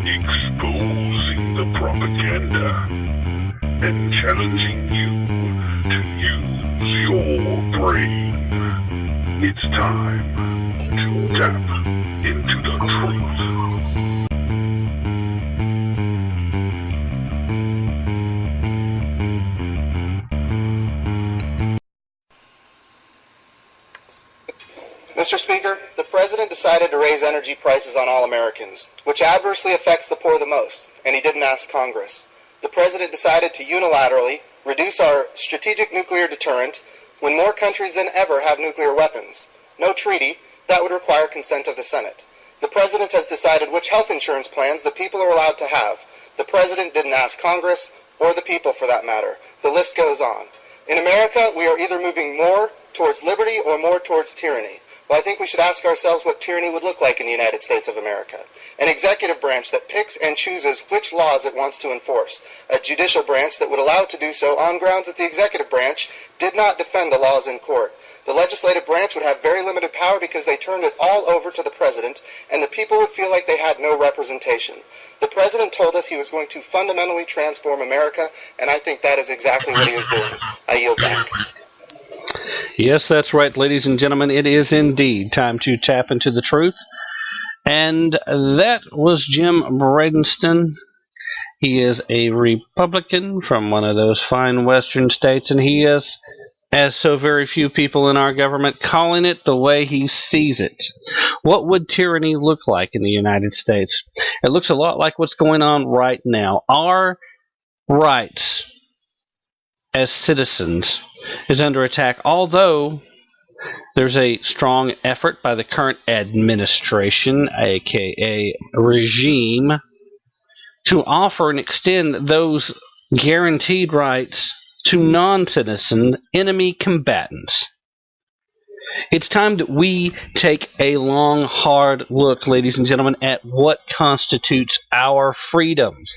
exposing the propaganda, and challenging you to use your brain. It's time to tap into the truth. Mr. Speaker, the President decided to raise energy prices on all Americans, which adversely affects the poor the most, and he didn't ask Congress. The President decided to unilaterally reduce our strategic nuclear deterrent when more countries than ever have nuclear weapons. No treaty, that would require consent of the Senate. The President has decided which health insurance plans the people are allowed to have. The President didn't ask Congress, or the people for that matter. The list goes on. In America, we are either moving more towards liberty or more towards tyranny. Well, I think we should ask ourselves what tyranny would look like in the United States of America. An executive branch that picks and chooses which laws it wants to enforce. A judicial branch that would allow it to do so on grounds that the executive branch did not defend the laws in court. The legislative branch would have very limited power because they turned it all over to the President, and the people would feel like they had no representation. The President told us he was going to fundamentally transform America, and I think that is exactly what he is doing. I yield back. Yes, that's right, ladies and gentlemen. It is indeed time to tap into the truth. And that was Jim Bradenston. He is a Republican from one of those fine western states, and he is, as so very few people in our government, calling it the way he sees it. What would tyranny look like in the United States? It looks a lot like what's going on right now. Our rights as citizens is under attack, although there's a strong effort by the current administration, aka regime, to offer and extend those guaranteed rights to non-citizen enemy combatants. It's time that we take a long, hard look, ladies and gentlemen, at what constitutes our freedoms.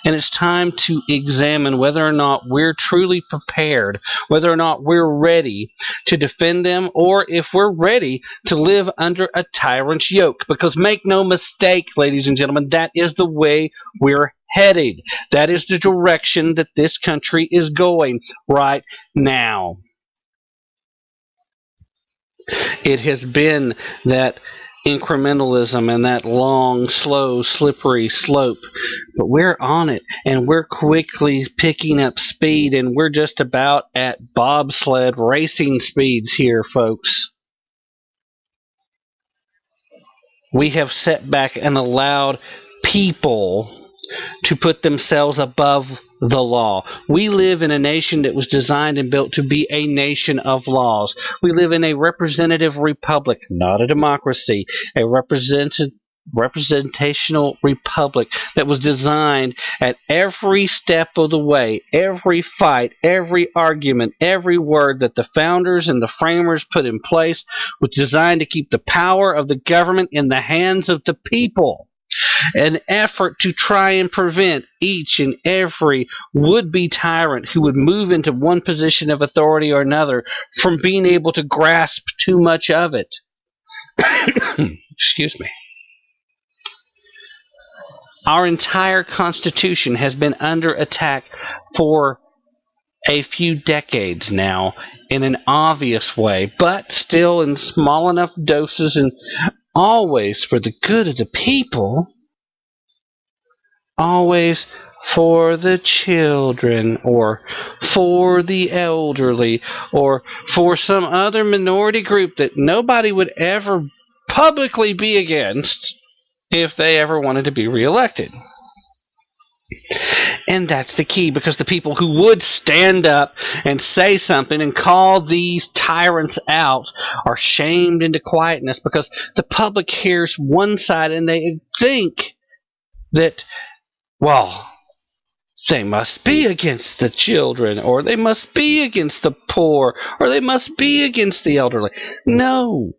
And it's time to examine whether or not we're truly prepared, whether or not we're ready to defend them, or if we're ready to live under a tyrant's yoke. Because make no mistake, ladies and gentlemen, that is the way we're headed. That is the direction that this country is going right now. It has been that incrementalism and that long, slow, slippery slope. But we're on it, and we're quickly picking up speed, and we're just about at bobsled racing speeds here, folks. We have set back and allowed people to put themselves above the law. We live in a nation that was designed and built to be a nation of laws. We live in a representative republic, not a democracy, a representational republic that was designed at every step of the way, every fight, every argument, every word that the founders and the framers put in place was designed to keep the power of the government in the hands of the people. An effort to try and prevent each and every would-be tyrant who would move into one position of authority or another from being able to grasp too much of it. Excuse me. Our entire Constitution has been under attack for a few decades now in an obvious way, but still in small enough doses and always for the good of the people, always for the children, or for the elderly, or for some other minority group that nobody would ever publicly be against if they ever wanted to be reelected. And that's the key, because the people who would stand up and say something and call these tyrants out are shamed into quietness, because the public hears one side and they think that, well, they must be against the children, or they must be against the poor, or they must be against the elderly. No,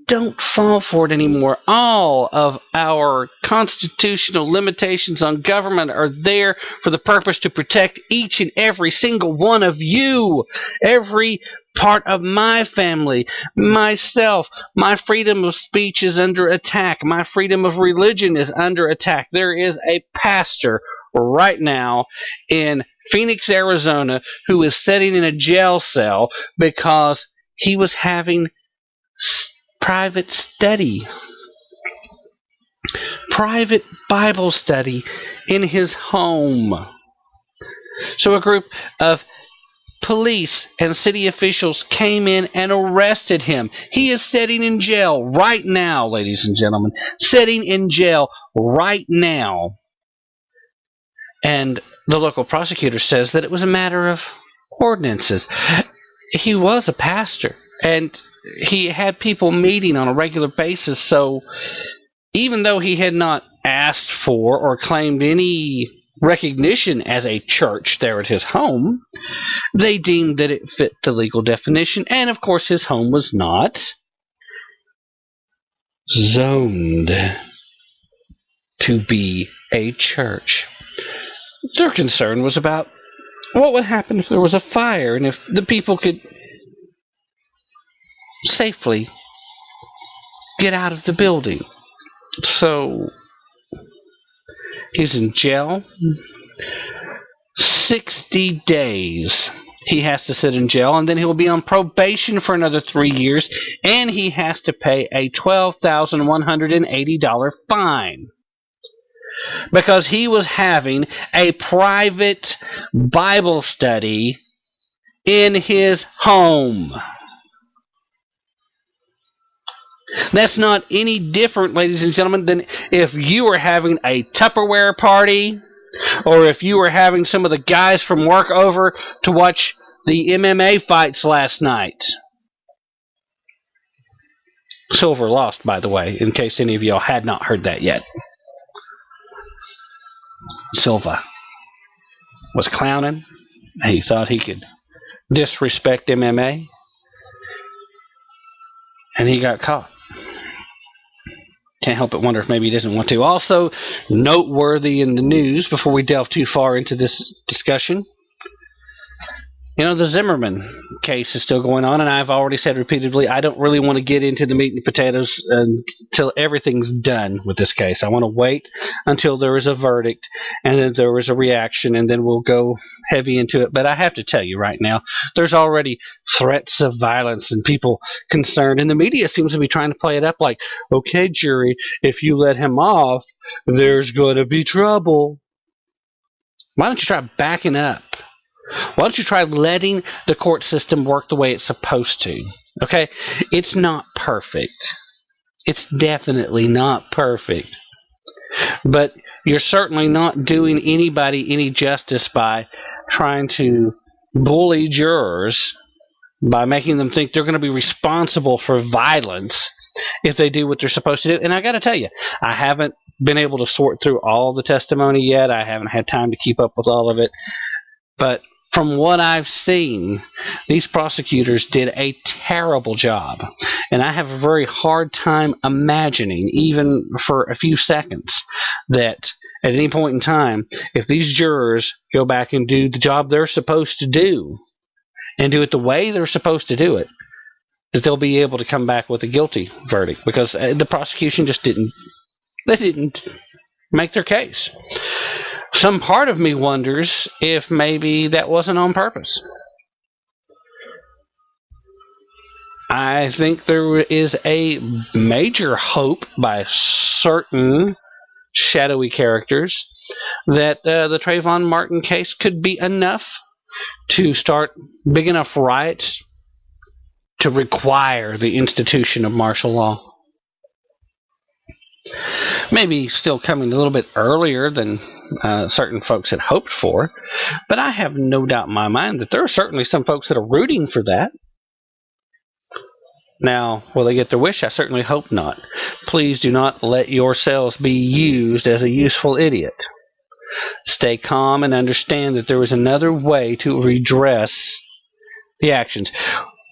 don't fall for it anymore. All of our constitutional limitations on government are there for the purpose to protect each and every single one of you. Every part of my family, myself. My freedom of speech is under attack. My freedom of religion is under attack. There is a pastor right now in Phoenix, Arizona, who is sitting in a jail cell because he was having private study, private Bible study in his home. So a group of police and city officials came in and arrested him. He is sitting in jail right now, ladies and gentlemen. Sitting in jail right now. And the local prosecutor says that it was a matter of ordinances. He was a pastor, and he had people meeting on a regular basis, so even though he had not asked for or claimed any recognition as a church there at his home, they deemed that it fit the legal definition, and of course his home was not zoned to be a church. Their concern was about what would happen if there was a fire and if the people could safely get out of the building. So he's in jail. 60 days he has to sit in jail, and then he'll be on probation for another 3 years, and he has to pay a $12,180 fine because he was having a private Bible study in his home. That's not any different, ladies and gentlemen, than if you were having a Tupperware party, or if you were having some of the guys from work over to watch the MMA fights last night. Silver lost, by the way, in case any of y'all had not heard that yet. Silva was clowning. He thought he could disrespect MMA, and he got caught. Can't help but wonder if maybe he doesn't want to. Also, noteworthy in the news, before we delve too far into this discussion, you know, the Zimmerman case is still going on, and I've already said repeatedly, I don't really want to get into the meat and potatoes until everything's done with this case. I want to wait until there is a verdict, and then there is a reaction, and then we'll go heavy into it. But I have to tell you right now, there's already threats of violence and people concerned, and the media seems to be trying to play it up like, okay, jury, if you let him off, there's going to be trouble. Why don't you try backing up? Why don't you try letting the court system work the way it's supposed to? Okay? It's not perfect. It's definitely not perfect. But you're certainly not doing anybody any justice by trying to bully jurors, by making them think they're going to be responsible for violence if they do what they're supposed to do. And I got to tell you, I haven't been able to sort through all the testimony yet. I haven't had time to keep up with all of it. But from what I've seen, these prosecutors did a terrible job. And I have a very hard time imagining, even for a few seconds, that at any point in time, if these jurors go back and do the job they're supposed to do, and do it the way they're supposed to do it, that they'll be able to come back with a guilty verdict. Because the prosecution just didn't make their case. Some part of me wonders if maybe that wasn't on purpose. I think there is a major hope by certain shadowy characters that the Trayvon Martin case could be enough to start big enough riots to require the institution of martial law. Maybe still coming a little bit earlier than certain folks had hoped for, but I have no doubt in my mind that there are certainly some folks that are rooting for that. Now, will they get their wish? I certainly hope not. Please do not let yourselves be used as a useful idiot. Stay calm and understand that there is another way to redress the actions.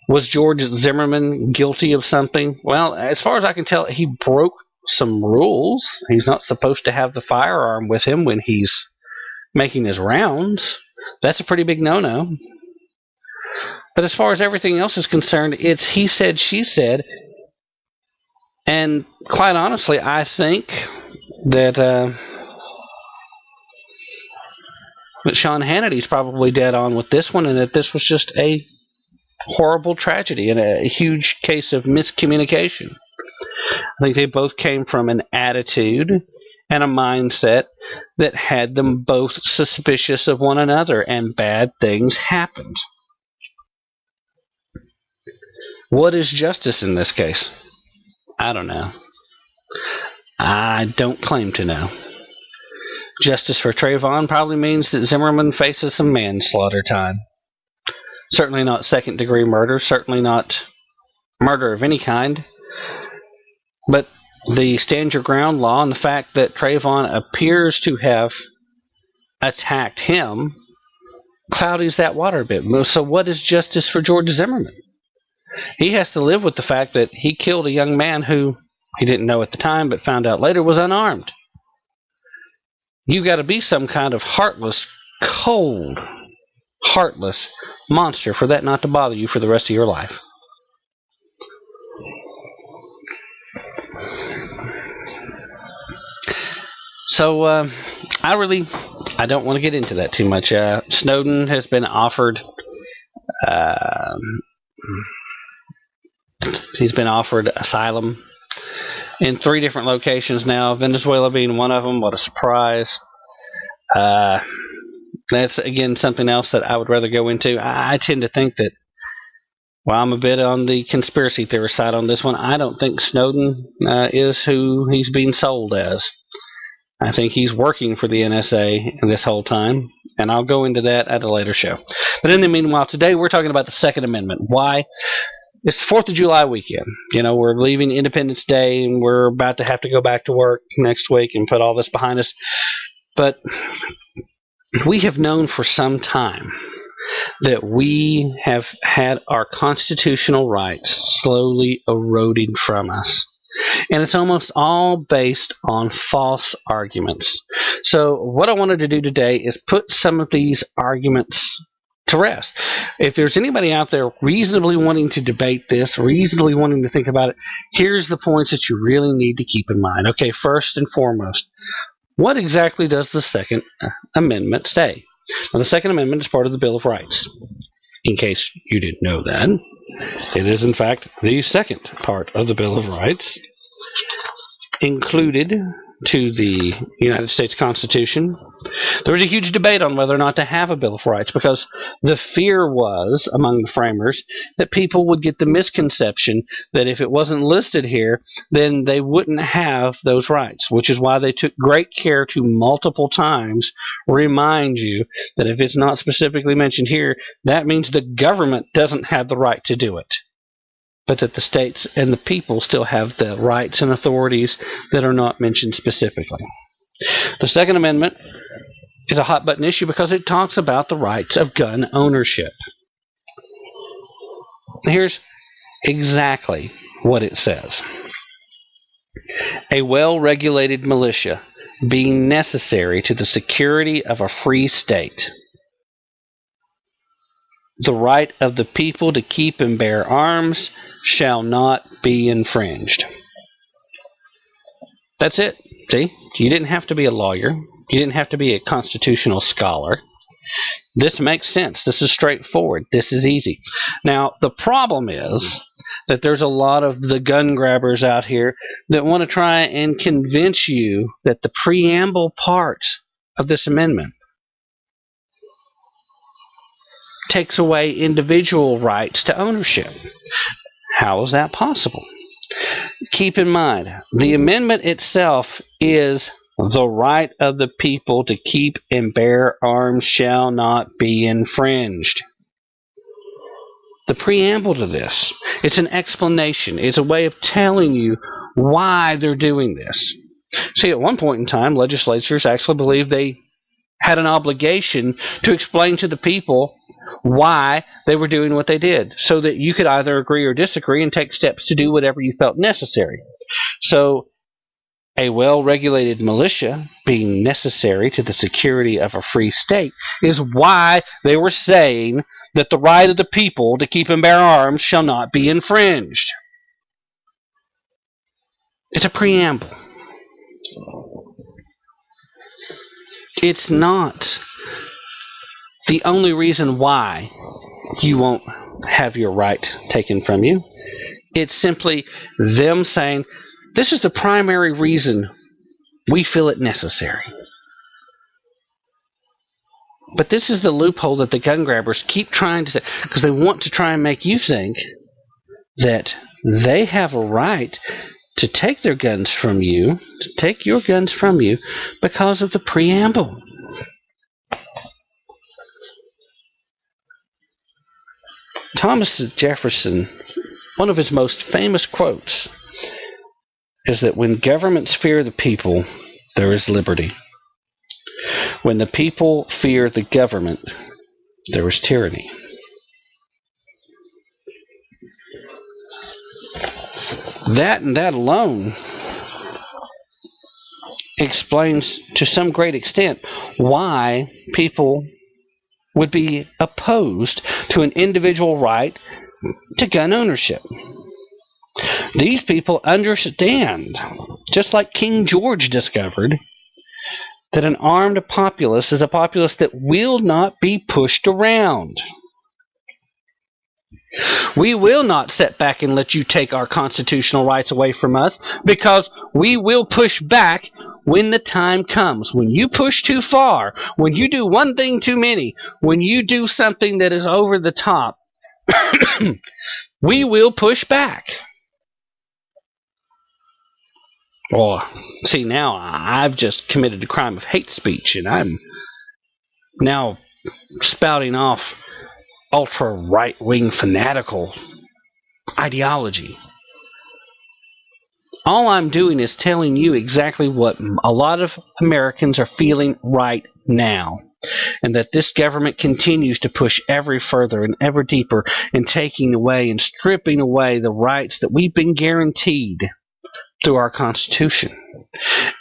Was George Zimmerman guilty of something? Well, as far as I can tell, he broke some rules. He's not supposed to have the firearm with him when he's making his rounds. That's a pretty big no-no. But as far as everything else is concerned, it's he said, she said. And quite honestly, I think that Sean Hannity's probably dead on with this one, and that this was just a horrible tragedy and a huge case of miscommunication. I think they both came from an attitude and a mindset that had them both suspicious of one another, and bad things happened. What is justice in this case? I don't know. I don't claim to know. Justice for Trayvon probably means that Zimmerman faces some manslaughter time. Certainly not second-degree murder, certainly not murder of any kind. But the stand your ground law and the fact that Trayvon appears to have attacked him cloudies that water a bit. So what is justice for George Zimmerman? He has to live with the fact that he killed a young man who he didn't know at the time but found out later was unarmed. You've got to be some kind of heartless, cold, heartless monster for that not to bother you for the rest of your life. So, I don't want to get into that too much. Snowden has been offered, he's been offered asylum in 3 different locations now, Venezuela being one of them. What a surprise. That's, again, something else that I would rather go into. I tend to think that, while I'm a bit on the conspiracy theorist side on this one, I don't think Snowden is who he's being sold as. I think he's working for the NSA this whole time, and I'll go into that at a later show. But in the meanwhile, today we're talking about the Second Amendment. Why? It's the 4th of July weekend. You know, we're leaving Independence Day, and we're about to have to go back to work next week and put all this behind us. But we have known for some time that we have had our constitutional rights slowly eroding from us. And it's almost all based on false arguments. So what I wanted to do today is put some of these arguments to rest. If there's anybody out there reasonably wanting to debate this, reasonably wanting to think about it, here's the points that you really need to keep in mind. Okay, first and foremost, what exactly does the Second Amendment say? Now, the Second Amendment is part of the Bill of Rights. In case you didn't know that, it is, in fact, the second part of the Bill of Rights, included to the United States Constitution. There was a huge debate on whether or not to have a Bill of Rights, because the fear was, among the framers, that people would get the misconception that if it wasn't listed here, then they wouldn't have those rights, which is why they took great care to multiple times remind you that if it's not specifically mentioned here, that means the government doesn't have the right to do it, but that the states and the people still have the rights and authorities that are not mentioned specifically. The Second Amendment is a hot-button issue because it talks about the rights of gun ownership. Here's exactly what it says. A well-regulated militia being necessary to the security of a free state. The right of the people to keep and bear arms shall not be infringed. That's it. See? You didn't have to be a lawyer. You didn't have to be a constitutional scholar. This makes sense. This is straightforward. This is easy. Now, the problem is that there's a lot of the gun grabbers out here that want to try and convince you that the preamble part of this amendment takes away individual rights to ownership. How is that possible? Keep in mind, the amendment itself is the right of the people to keep and bear arms shall not be infringed. The preamble to this, it's an explanation. It's a way of telling you why they're doing this. See, at one point in time, legislatures actually believed they had an obligation to explain to the people why they were doing what they did, so that you could either agree or disagree and take steps to do whatever you felt necessary. So a well-regulated militia being necessary to the security of a free state is why they were saying that the right of the people to keep and bear arms shall not be infringed. It's a preamble. It's not the only reason why you won't have your right taken from you. It's simply them saying, this is the primary reason we feel it necessary. But this is the loophole that the gun grabbers keep trying to say, because they want to try and make you think that they have a right to take their guns from you, to take your guns from you, because of the preamble. Thomas Jefferson, one of his most famous quotes is that when governments fear the people, there is liberty. When the people fear the government, there is tyranny. That and that alone explains to some great extent why people would be opposed to an individual right to gun ownership. These people understand, just like King George discovered, that an armed populace is a populace that will not be pushed around. We will not sit back and let you take our constitutional rights away from us, because we will push back when the time comes. When you push too far, when you do one thing too many, when you do something that is over the top, we will push back. Well, see, now I've just committed a crime of hate speech, and I'm now spouting off ultra-right-wing fanatical ideology. All I'm doing is telling you exactly what a lot of Americans are feeling right now, and that this government continues to push ever further and ever deeper in taking away and stripping away the rights that we've been guaranteed through our Constitution.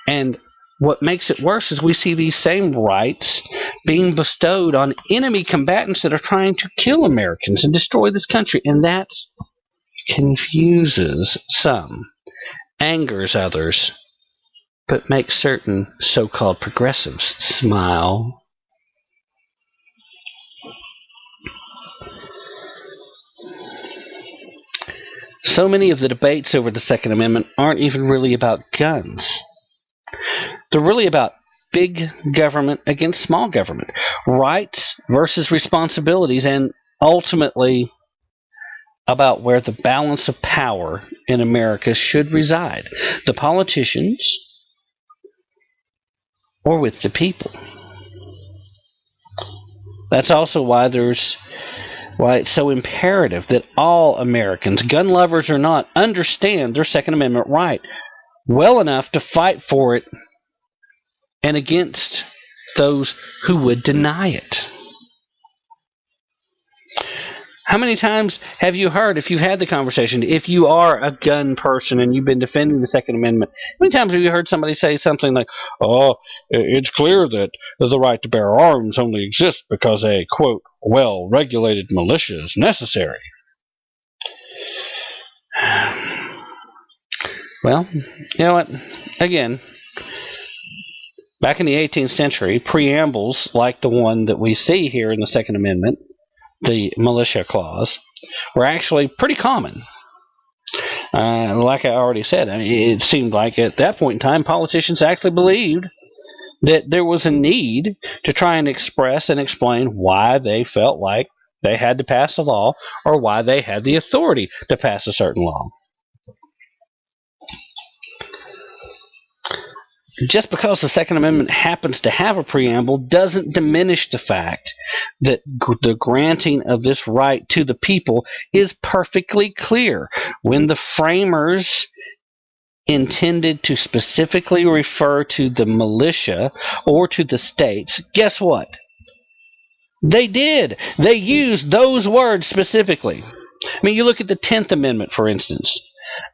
And what makes it worse is we see these same rights being bestowed on enemy combatants that are trying to kill Americans and destroy this country. And that confuses some, angers others, but makes certain so-called progressives smile. So many of the debates over the Second Amendment aren't even really about guns. They're really about big government against small government, rights versus responsibilities, and ultimately about where the balance of power in America should reside, the politicians or with the people. That's also why it's so imperative that all Americans, gun lovers or not, understand their Second Amendment right well enough to fight for it and against those who would deny it. How many times have you heard, if you've had the conversation, if you are a gun person and you've been defending the Second Amendment, how many times have you heard somebody say something like, oh, it's clear that the right to bear arms only exists because a, quote, well-regulated militia is necessary? Well, you know what? Again, back in the 18th century, preambles like the one that we see here in the Second Amendment, the militia clause, were actually pretty common. Like I already said, it seemed like at that point in time, politicians actually believed that there was a need to try and express and explain why they felt like they had to pass a law or why they had the authority to pass a certain law. Just because the Second Amendment happens to have a preamble doesn't diminish the fact that the granting of this right to the people is perfectly clear. When the framers intended to specifically refer to the militia or to the states, guess what? They did. They used those words specifically. I mean, you look at the 10th Amendment, for instance.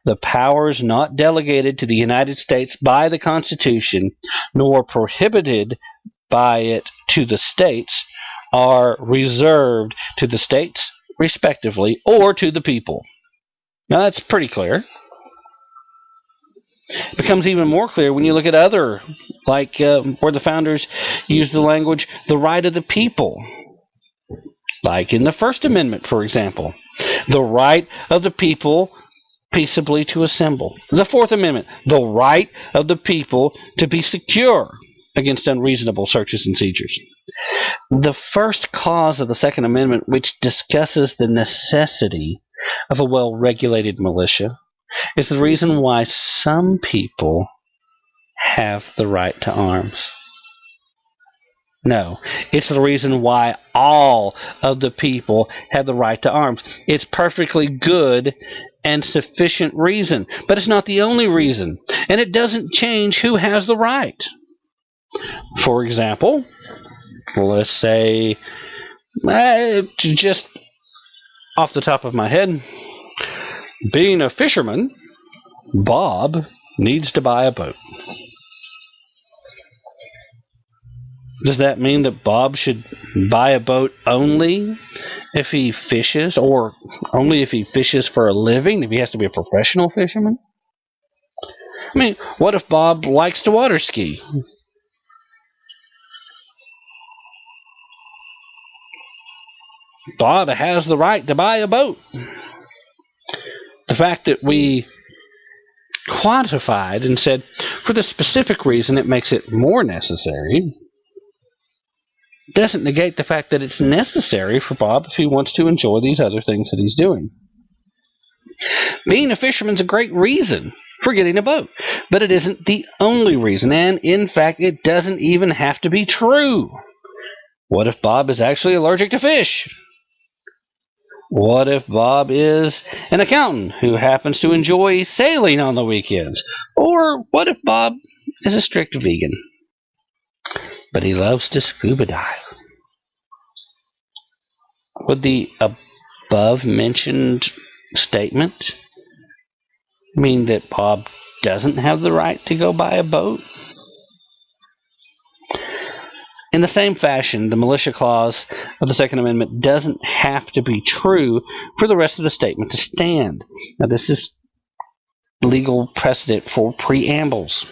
The powers not delegated to the United States by the Constitution, nor prohibited by it to the states, are reserved to the states, respectively, or to the people. Now, that's pretty clear. It becomes even more clear when you look at other, like where the founders used the language, the right of the people. Like in the First Amendment, for example, the right of the people peaceably to assemble. The Fourth Amendment, the right of the people to be secure against unreasonable searches and seizures. The first clause of the Second Amendment, which discusses the necessity of a well-regulated militia, is the reason why some people have the right to arms. No, it's the reason why all of the people have the right to arms. It's perfectly good and sufficient reason, but it's not the only reason, and it doesn't change who has the right. For example, let's say, just off the top of my head, being a fisherman, Bob needs to buy a boat. Does that mean that Bob should buy a boat only if he fishes, or only if he fishes for a living, if he has to be a professional fisherman? I mean, what if Bob likes to water ski? Bob has the right to buy a boat. The fact that we quantified and said, for the specific reason it makes it more necessary, doesn't negate the fact that it's necessary for Bob if he wants to enjoy these other things that he's doing. Being a fisherman's a great reason for getting a boat, but it isn't the only reason, and in fact, it doesn't even have to be true. What if Bob is actually allergic to fish? What if Bob is an accountant who happens to enjoy sailing on the weekends? Or what if Bob is a strict vegan, but he loves to scuba dive? Would the above-mentioned statement mean that Bob doesn't have the right to go buy a boat? In the same fashion, the militia clause of the Second Amendment doesn't have to be true for the rest of the statement to stand. Now, this is legal precedent for preambles.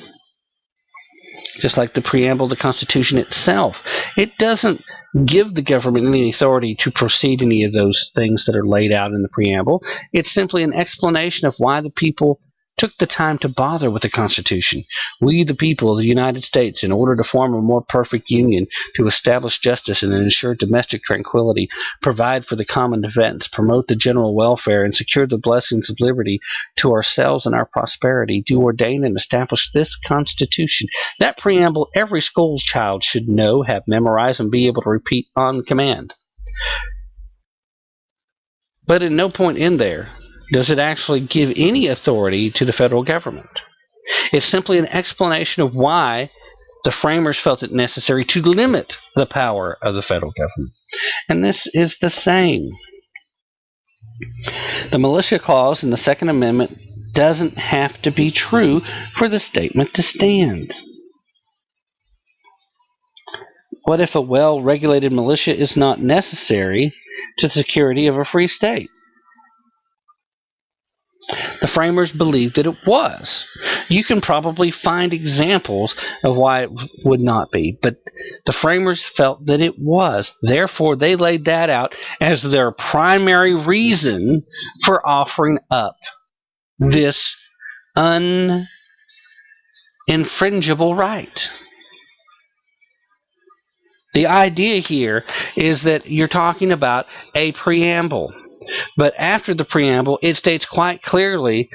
Just like the preamble to the Constitution itself, it doesn't give the government any authority to proceed any of those things that are laid out in the preamble. It's simply an explanation of why the people took the time to bother with the Constitution. We, the people of the United States, in order to form a more perfect union, to establish justice and ensure domestic tranquility, provide for the common defense, promote the general welfare, and secure the blessings of liberty to ourselves and our prosperity, do ordain and establish this Constitution. That preamble every school child should know, have memorized, and be able to repeat on command. But at no point in there does it actually give any authority to the federal government. It's simply an explanation of why the framers felt it necessary to limit the power of the federal government. And this is the same. The militia clause in the Second Amendment doesn't have to be true for the statement to stand. What if a well-regulated militia is not necessary to the security of a free state? The framers believed that it was. You can probably find examples of why it would not be, but the framers felt that it was. Therefore, they laid that out as their primary reason for offering up this uninfringible right. The idea here is that you're talking about a preamble. But after the preamble, it states quite clearly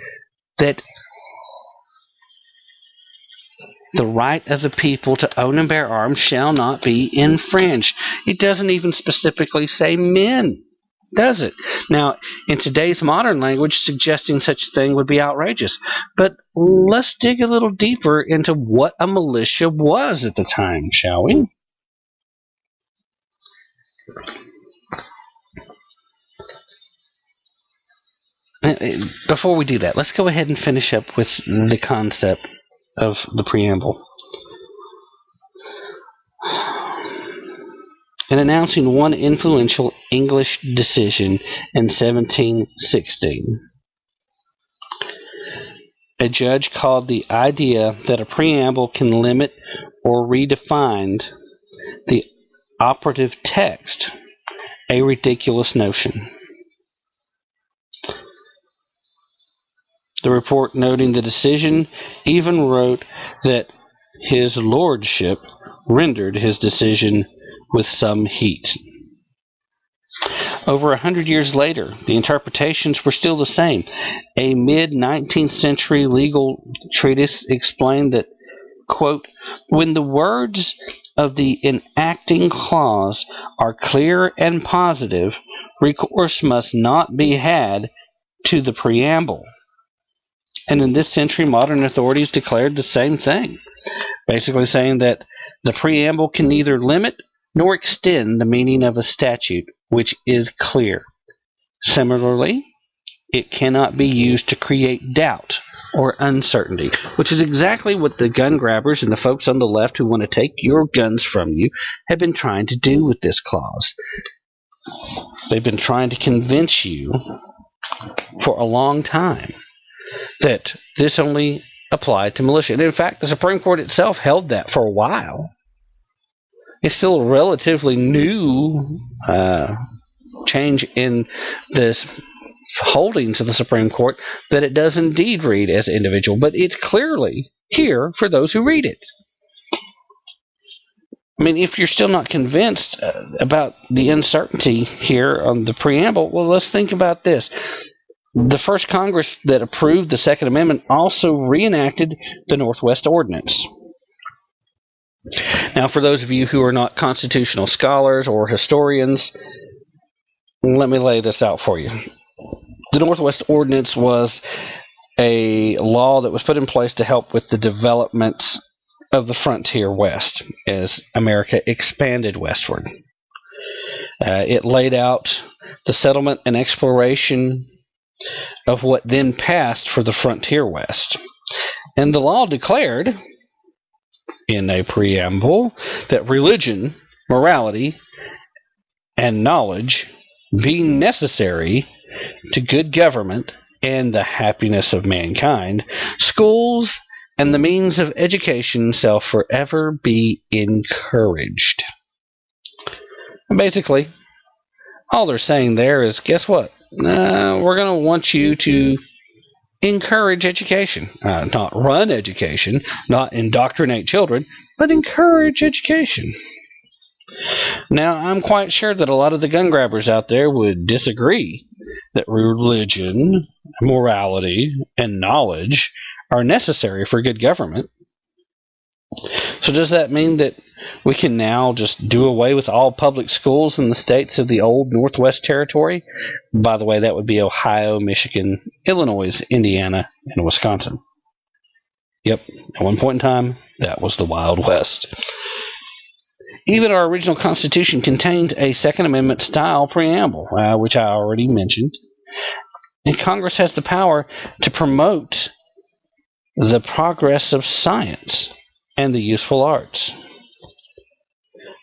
that the right of the people to own and bear arms shall not be infringed. It doesn't even specifically say men, does it? Now, in today's modern language, suggesting such a thing would be outrageous. But let's dig a little deeper into what a militia was at the time, shall we? Before we do that, let's go ahead and finish up with the concept of the preamble. In announcing one influential English decision in 1716, a judge called the idea that a preamble can limit or redefine the operative text a ridiculous notion. The report, noting the decision, even wrote that his lordship rendered his decision with some heat. Over 100 years later, the interpretations were still the same. A mid-19th century legal treatise explained that, quote, when the words of the enacting clause are clear and positive, recourse must not be had to the preamble. And in this century, modern authorities declared the same thing, basically saying that the preamble can neither limit nor extend the meaning of a statute which is clear. Similarly, it cannot be used to create doubt or uncertainty, which is exactly what the gun grabbers and the folks on the left who want to take your guns from you have been trying to do with this clause. They've been trying to convince you for a long time that this only applied to militia. And in fact, the Supreme Court itself held that for a while. It's still a relatively new change in this holdings of the Supreme Court that it does indeed read as individual, but it's clearly here for those who read it. I mean, if you're still not convinced about the uncertainty here on the preamble, well, let's think about this. The first Congress that approved the Second Amendment also reenacted the Northwest Ordinance. Now, for those of you who are not constitutional scholars or historians, let me lay this out for you. The Northwest Ordinance was a law that was put in place to help with the development of the frontier west as America expanded westward. It laid out the settlement and exploration of what then passed for the frontier west. And the law declared in a preamble that religion, morality, and knowledge being necessary to good government and the happiness of mankind, schools and the means of education shall forever be encouraged. And basically, all they're saying there is, guess what? We're going to want you to encourage education. Not run education, not indoctrinate children, but encourage education. Now, I'm quite sure that a lot of the gun grabbers out there would disagree that religion, morality, and knowledge are necessary for good government. So does that mean that we can now just do away with all public schools in the states of the old Northwest Territory? By the way, that would be Ohio, Michigan, Illinois, Indiana, and Wisconsin. Yep, at one point in time, that was the Wild West. Even our original Constitution contained a Second Amendment-style preamble, which I already mentioned. And Congress has the power to promote the progress of science and the useful arts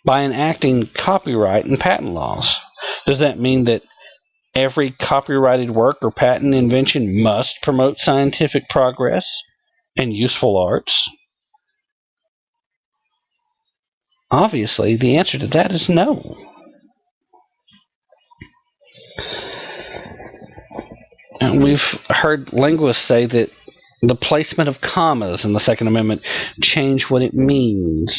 by enacting copyright and patent laws. Does that mean that every copyrighted work or patent invention must promote scientific progress and useful arts? Obviously, the answer to that is no. And we've heard linguists say that the placement of commas in the Second Amendment change what it means.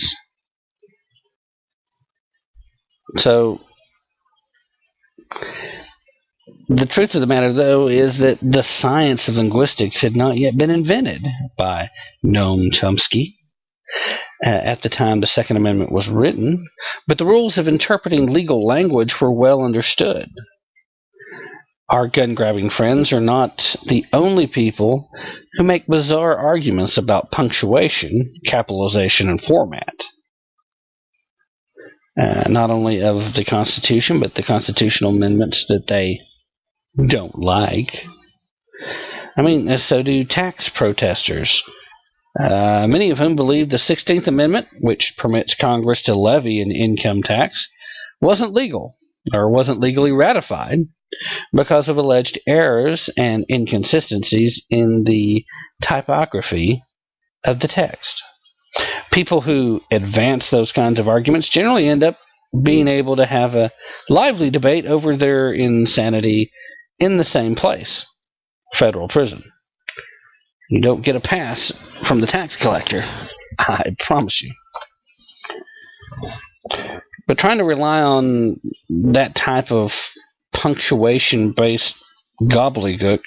So, the truth of the matter, though, is that the science of linguistics had not yet been invented by Noam Chomsky at the time the Second Amendment was written, but the rules of interpreting legal language were well understood. Our gun-grabbing friends are not the only people who make bizarre arguments about punctuation, capitalization, and format. Not only of the Constitution, but the constitutional amendments that they don't like. I mean, so do tax protesters, many of whom believe the 16th Amendment, which permits Congress to levy an income tax, wasn't legal or wasn't legally ratified because of alleged errors and inconsistencies in the typography of the text. People who advance those kinds of arguments generally end up being able to have a lively debate over their insanity in the same place, federal prison. You don't get a pass from the tax collector, I promise you. But trying to rely on that type of punctuation-based gobbledygook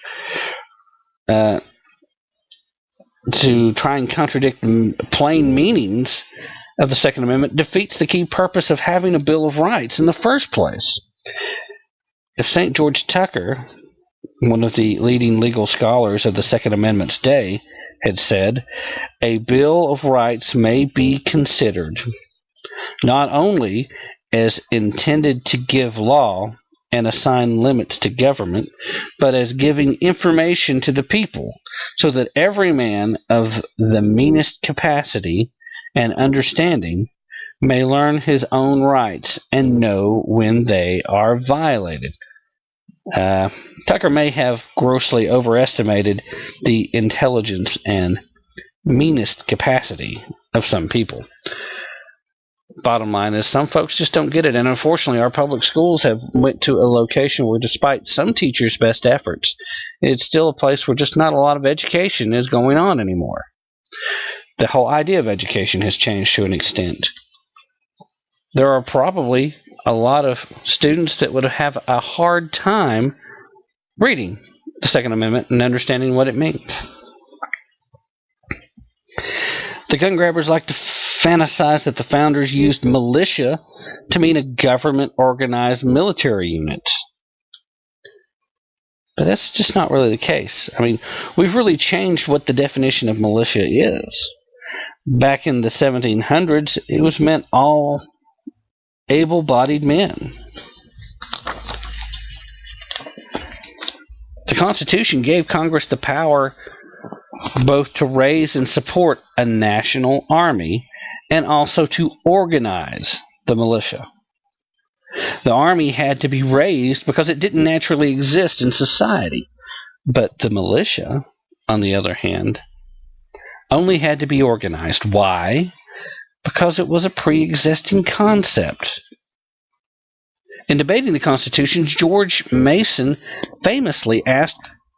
to try and contradict plain meanings of the Second Amendment defeats the key purpose of having a Bill of Rights in the first place. If St. George Tucker, one of the leading legal scholars of the Second Amendment's day, had said, a Bill of Rights may be considered not only as intended to give law and assign limits to government, but as giving information to the people, so that every man of the meanest capacity and understanding may learn his own rights and know when they are violated. Tucker may have grossly overestimated the intelligence and meanest capacity of some people. Bottom line is, some folks just don't get it, and unfortunately our public schools have went to a location where, despite some teachers' best efforts, it's still a place where just not a lot of education is going on anymore. The whole idea of education has changed to an extent. There are probably a lot of students that would have a hard time reading the Second Amendment and understanding what it means. The gun grabbers like to fantasize that the founders used militia to mean a government-organized military unit. But that's just not really the case. I mean, we've really changed what the definition of militia is. Back in the 1700s, it was meant all able-bodied men. The Constitution gave Congress the power both to raise and support a national army and also to organize the militia. The army had to be raised because it didn't naturally exist in society. But the militia, on the other hand, only had to be organized. Why? Because it was a pre-existing concept. In debating the Constitution, George Mason famously asked,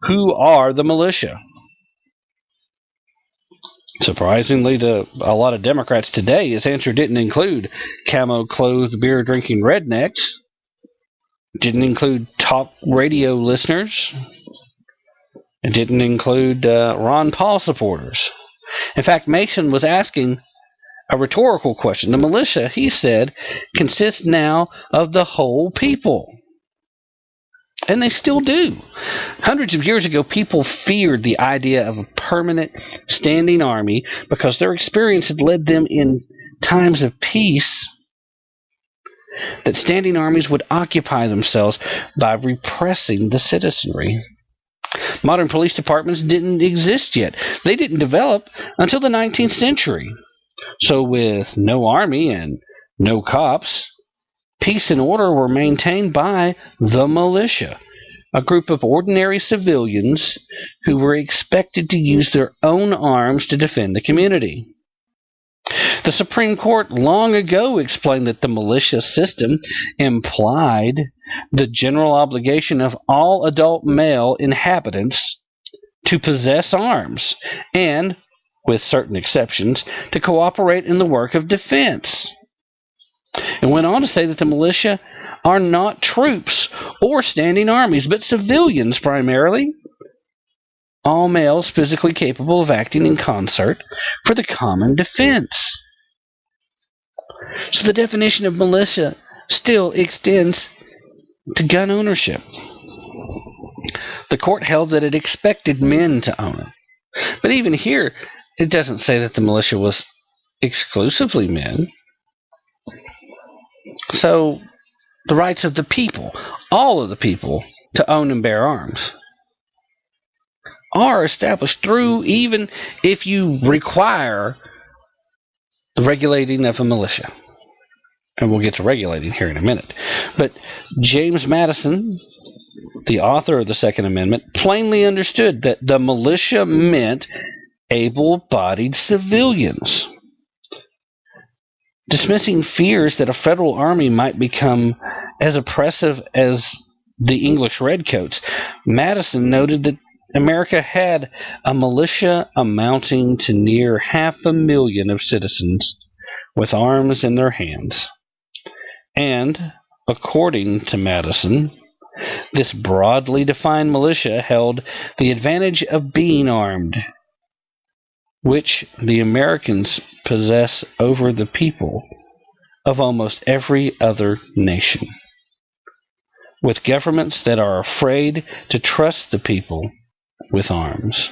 "Who are the militia?" Surprisingly to a lot of Democrats today, his answer didn't include camo-clothed, beer-drinking rednecks. It didn't include talk radio listeners. It didn't include Ron Paul supporters. In fact, Mason was asking a rhetorical question. The militia, he said, consists now of the whole people. And they still do. Hundreds of years ago, people feared the idea of a permanent standing army because their experience had led them in times of peace that standing armies would occupy themselves by repressing the citizenry. Modern police departments didn't exist yet. They didn't develop until the 19th century. So with no army and no cops, peace and order were maintained by the militia, a group of ordinary civilians who were expected to use their own arms to defend the community. The Supreme Court long ago explained that the militia system implied the general obligation of all adult male inhabitants to possess arms and, with certain exceptions, to cooperate in the work of defense. And went on to say that the militia are not troops or standing armies, but civilians primarily, all males physically capable of acting in concert for the common defense. So the definition of militia still extends to gun ownership. The court held that it expected men to own it. But even here, it doesn't say that the militia was exclusively men. So, the rights of the people, all of the people, to own and bear arms. are established through, even if you require the regulating of a militia. And we'll get to regulating here in a minute. But James Madison, the author of the Second Amendment, plainly understood that the militia meant able-bodied civilians. Dismissing fears that a federal army might become as oppressive as the English redcoats, Madison noted that America had a militia amounting to near 500,000 of citizens with arms in their hands. And, according to Madison, this broadly defined militia held the advantage of being armed, which the Americans possess over the people of almost every other nation, with governments that are afraid to trust the people with arms.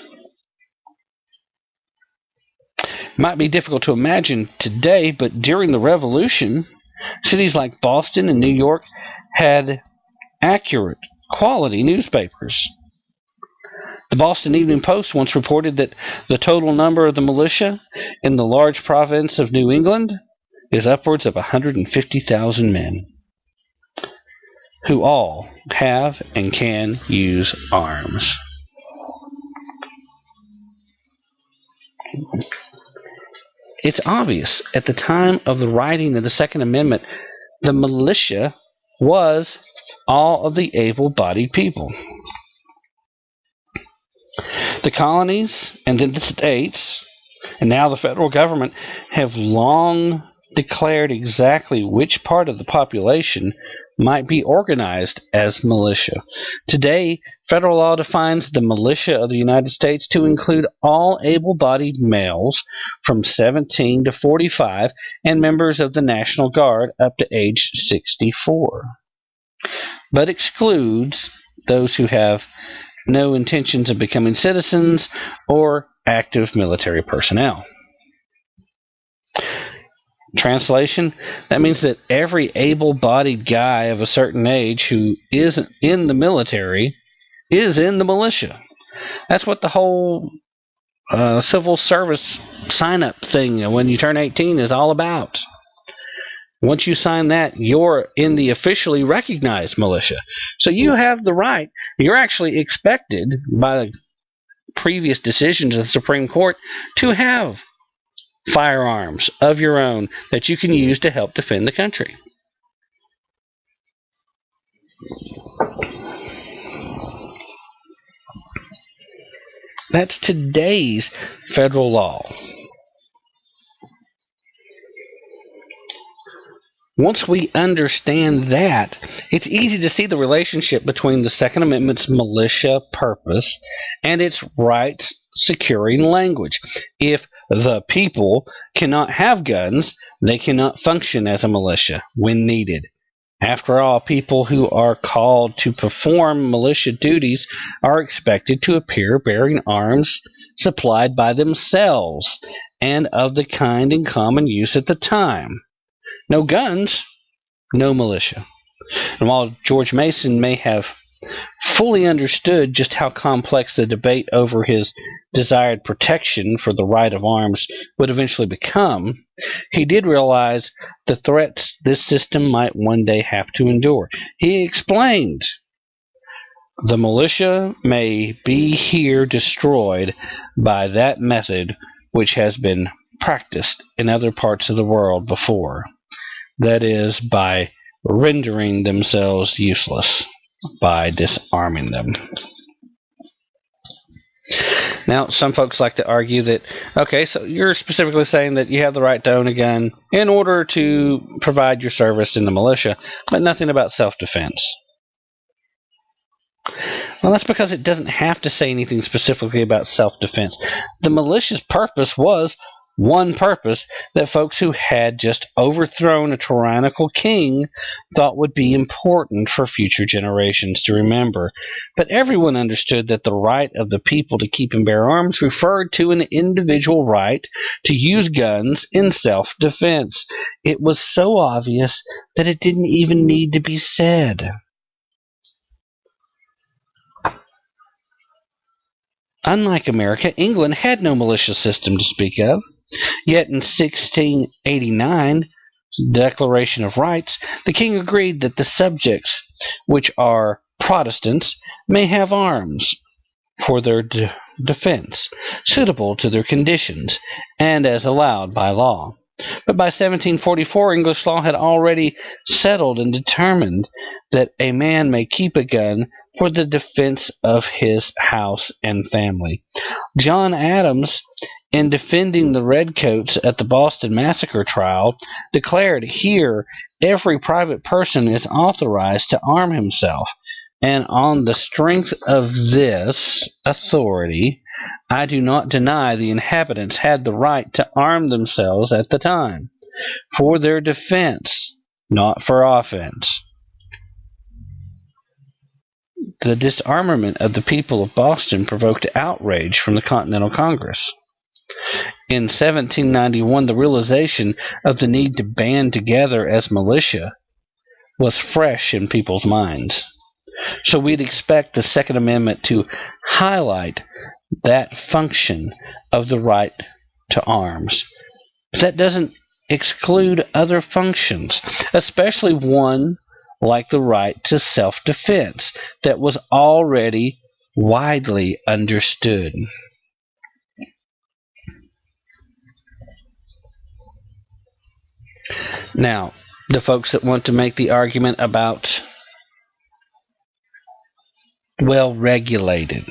It might be difficult to imagine today, but during the Revolution, cities like Boston and New York had accurate, quality newspapers. The Boston Evening Post once reported that the total number of the militia in the large province of New England is upwards of 150,000 men, who all have and can use arms. It's obvious at the time of the writing of the Second Amendment, the militia was all of the able-bodied people. The colonies and then the states, and now the federal government, have long declared exactly which part of the population might be organized as militia. Today, federal law defines the militia of the United States to include all able-bodied males from 17 to 45 and members of the National Guard up to age 64, but excludes those who have no intentions of becoming citizens or active military personnel. Translation, that means that every able-bodied guy of a certain age who isn't in the military is in the militia. That's what the whole civil service sign-up thing when you turn 18 is all about. Once you sign that, you're in the officially recognized militia. So you have the right, you're actually expected by previous decisions of the Supreme Court to have firearms of your own that you can use to help defend the country. That's today's federal law. Once we understand that, it's easy to see the relationship between the Second Amendment's militia purpose and its rights securing language. If the people cannot have guns, they cannot function as a militia when needed. After all, people who are called to perform militia duties are expected to appear bearing arms supplied by themselves and of the kind in common use at the time. No guns, no militia. And while George Mason may have fully understood just how complex the debate over his desired protection for the right of arms would eventually become, he did realize the threats this system might one day have to endure. He explained, "The militia may be here destroyed by that method which has been practiced in other parts of the world before. That is, by rendering themselves useless, by disarming them." Now, some folks like to argue that, okay, so you're specifically saying that you have the right to own a gun in order to provide your service in the militia, but nothing about self-defense. Well, that's because it doesn't have to say anything specifically about self-defense. The militia's purpose was one purpose that folks who had just overthrown a tyrannical king thought would be important for future generations to remember. But everyone understood that the right of the people to keep and bear arms referred to an individual right to use guns in self-defense. It was so obvious that it didn't even need to be said. Unlike America, England had no militia system to speak of. Yet in 1689, Declaration of Rights, the king agreed that the subjects, which are Protestants, may have arms for their defense, suitable to their conditions, and as allowed by law. But by 1744, English law had already settled and determined that a man may keep a gun for the defense of his house and family. John Adams, in defending the Redcoats at the Boston Massacre trial, declared, "Here every private person is authorized to arm himself, and on the strength of this authority, I do not deny the inhabitants had the right to arm themselves at the time, for their defense, not for offense." The disarmament of the people of Boston provoked outrage from the Continental Congress. In 1791, the realization of the need to band together as militia was fresh in people's minds. So we'd expect the Second Amendment to highlight that function of the right to arms. But that doesn't exclude other functions, especially one like the right to self-defense that was already widely understood. Now, the folks that want to make the argument about well-regulated.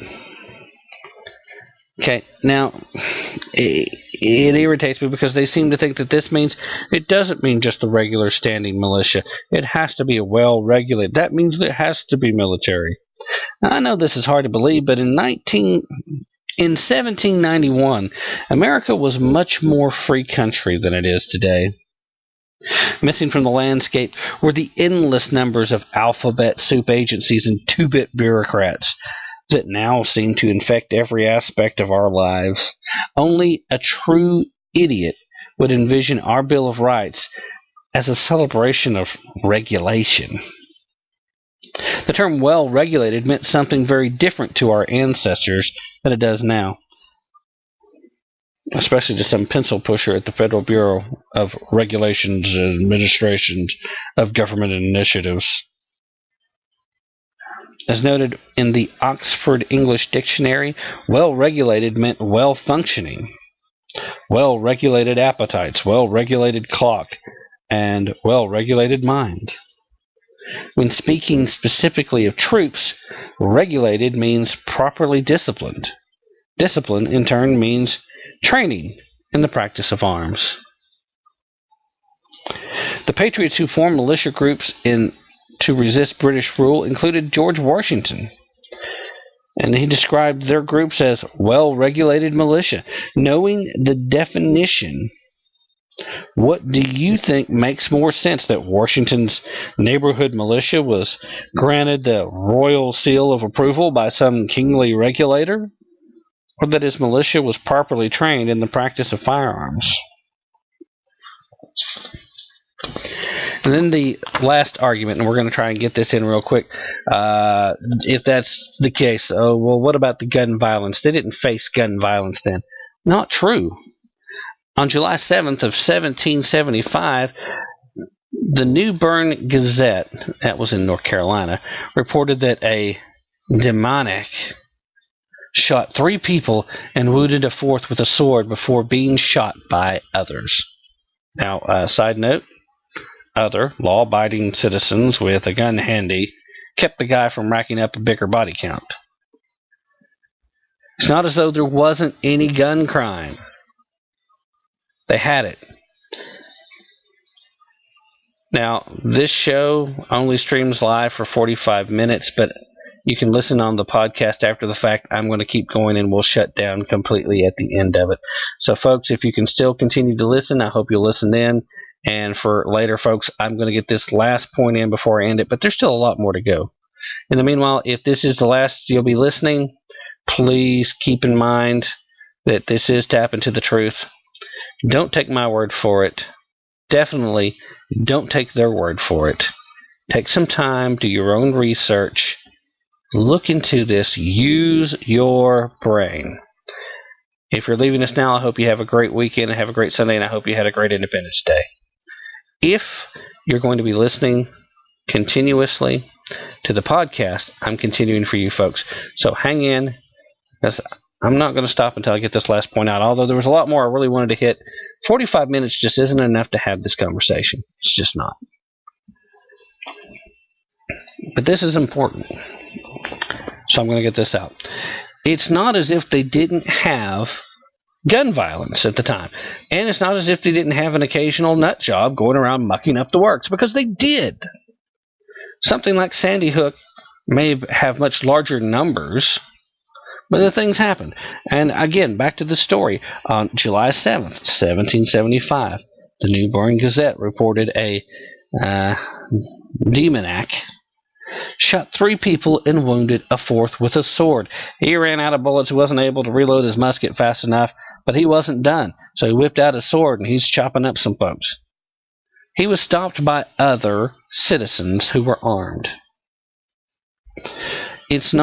Okay, now, it irritates me because they seem to think that this means, it doesn't mean just the regular standing militia. It has to be a well-regulated. That means it has to be military. Now, I know this is hard to believe, but in 1791, America was a much more free country than it is today. Missing from the landscape were the endless numbers of alphabet soup agencies and two-bit bureaucrats that now seem to infect every aspect of our lives. Only a true idiot would envision our Bill of Rights as a celebration of regulation. The term well-regulated meant something very different to our ancestors than it does now, especially to some pencil pusher at the Federal Bureau of Regulations and Administrations of Government Initiatives. As noted in the Oxford English Dictionary, well-regulated meant well-functioning. Well-regulated appetites, well-regulated clock, and well-regulated mind. When speaking specifically of troops, regulated means properly disciplined. Discipline, in turn, means training in the practice of arms. The patriots who formed militia groups to resist British rule included George Washington, and he described their groups as well-regulated militia. Knowing the definition, what do you think makes more sense, that Washington's neighborhood militia was granted the royal seal of approval by some kingly regulator, or that his militia was properly trained in the practice of firearms? And then the last argument, and we're going to try and get this in real quick. If that's the case, what about the gun violence? They didn't face gun violence then. Not true. On July 7th of 1775, the New Bern Gazette, that was in North Carolina, reported that a demonic shot 3 people and wounded a 4th with a sword before being shot by others. Now, side note, other law-abiding citizens with a gun handy kept the guy from racking up a bigger body count. It's not as though there wasn't any gun crime. They had it. Now, this show only streams live for 45 minutes, but you can listen on the podcast after the fact. I'm going to keep going, and we'll shut down completely at the end of it. So, folks, if you can still continue to listen, I hope you'll listen in. And for later, folks, I'm going to get this last point in before I end it, but there's still a lot more to go. In the meanwhile, if this is the last you'll be listening, please keep in mind that this is Tap Into the Truth. Don't take my word for it. Definitely don't take their word for it. Take some time, do your own research, Look into this. Use your brain. If you're leaving us now, I hope you have a great weekend and have a great Sunday, and I hope you had a great Independence Day. If you're going to be listening continuously to the podcast, I'm continuing for you folks. So hang in, because I'm not going to stop until I get this last point out, although there was a lot more I really wanted to hit. 45 minutes just isn't enough to have this conversation. It's just not. But this is important, so I'm going to get this out. It's not as if they didn't have gun violence at the time. And it's not as if they didn't have an occasional nut job going around mucking up the works, because they did. Something like Sandy Hook may have much larger numbers, but the things happened. And again, back to the story. On July 7th, 1775, the New Bern Gazette reported a demoniac shot 3 people and wounded a 4th with a sword. He ran out of bullets, wasn't able to reload his musket fast enough, but he wasn't done. So he whipped out his sword and he's chopping up some folks. He was stopped by other citizens who were armed. It's not